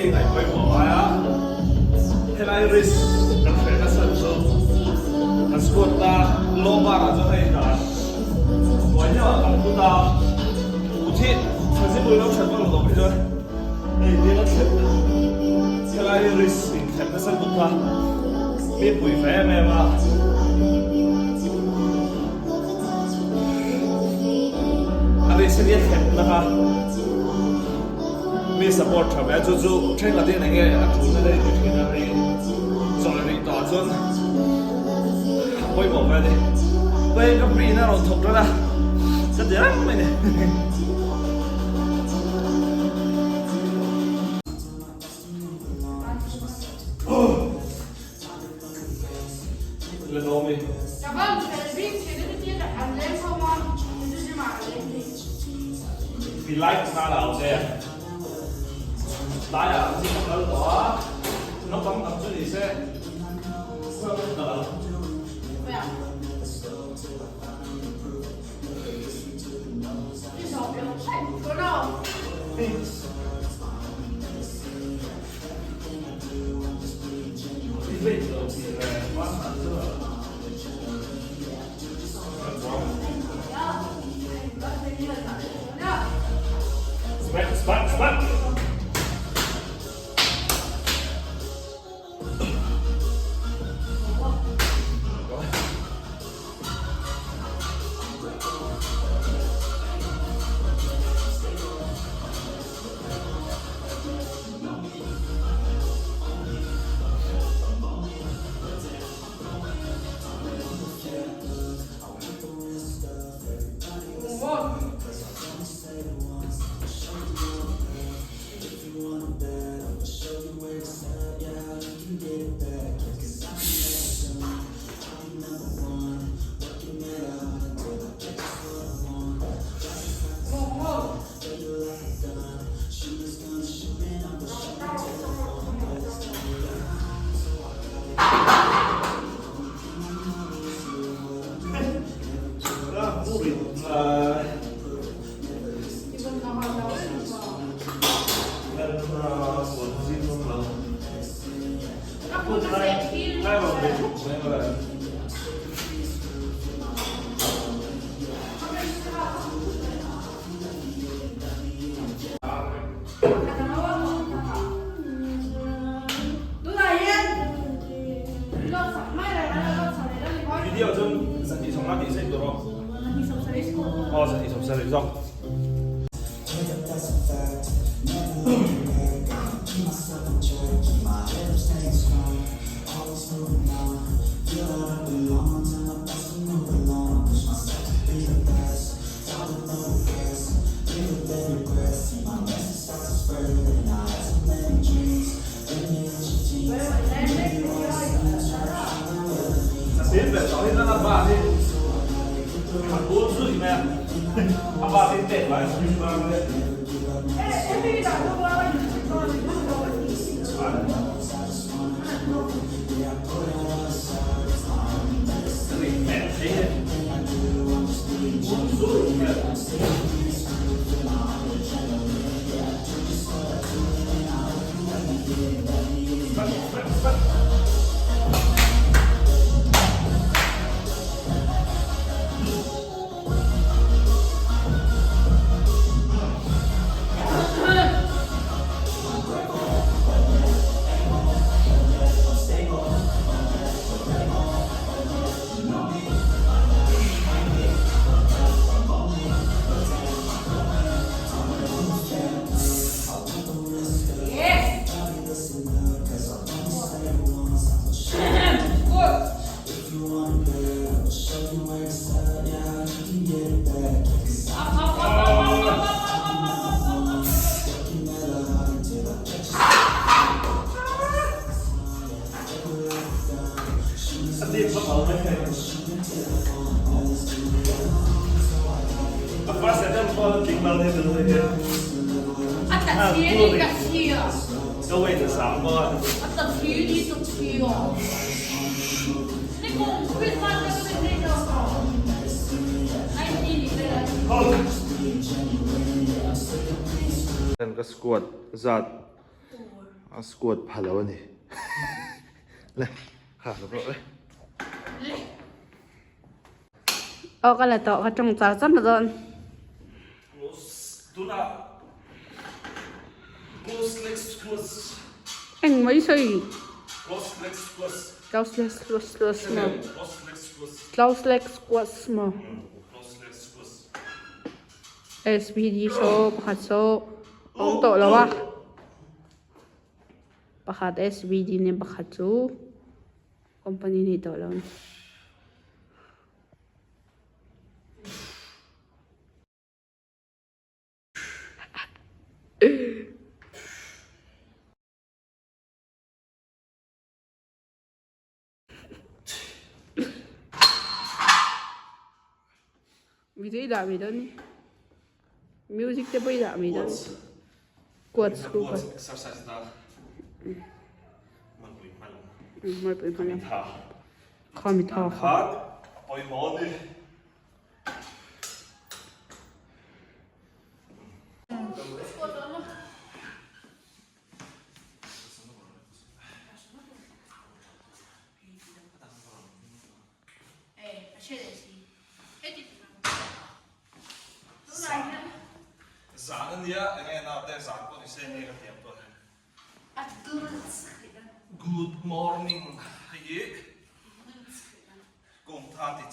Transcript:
đi này quay bỏ á thế này risk đặc biệt là sân số là squat ta lô ba là cho hay cả ngoài nhá làm chúng ta cụ thể thời gian buổi lâu chẳng có làm được rồi đây đi nó chuyện thế này risk thật là sân chúng ta biết buổi phép em à anh sẽ biết thật là haมีสปอร์ตทำแบบจู่ๆใช่ละที่ไหนเนี่ยจู่ๆไม่ได้อยู่ที่ไหนส่งอะไรต่อจนไม่บอกไปเลยไปกับปีน่าเราถูกแล้วนะจะเดี๋ยวไม่เนี่ยเล่นโนมีพี่ไลค์มาแล้วเนี่ย来啊！你看到我，我刚刚这里是，不要。你手不要太多了。一辈子都是晚上这。Smack! Video 좀 자기 정말 인생 들어. 자기 접사를 좀. Tiến về cháu thì rất là bà đi thằng bố rủi mẹ thằng bà thì tệ lại rủi bà đấy em đi đảo cho bà anh mẹ thấy đấy rủi mẹ bắt cái位置3個。tập體力tập體哦。你講會發這個那個，IT 裡面。好。Dan ka squat zat สกวดผ่านแล้วนี่เลยขาดแล้วเลยเอากันละต่อเขาจงจ่ายซ้ำละตอน ดูนะ close legs squats เอ็งไม่ใช่ close legs squats close legs squats มา close legs squats close legs squats มา close legs squats SPD โชว์ประคัดโชว์ต้องโตแล้ววะประคัด SBD เนี่ยประคัดจูคอมพานีนี่โตแล้ววิธีด่าไม่ได้นี่มิวสิกจะไปด่าไม่ได้กวดสกูป exercise daมันเป็นมัน ไม่เป็นพัน ท่า ข้อมีท่อ ท่าปล่อยหมอดิ Zanen ja, en en av de zaken i sen egen tempo. Good morning, hej. Kom ta till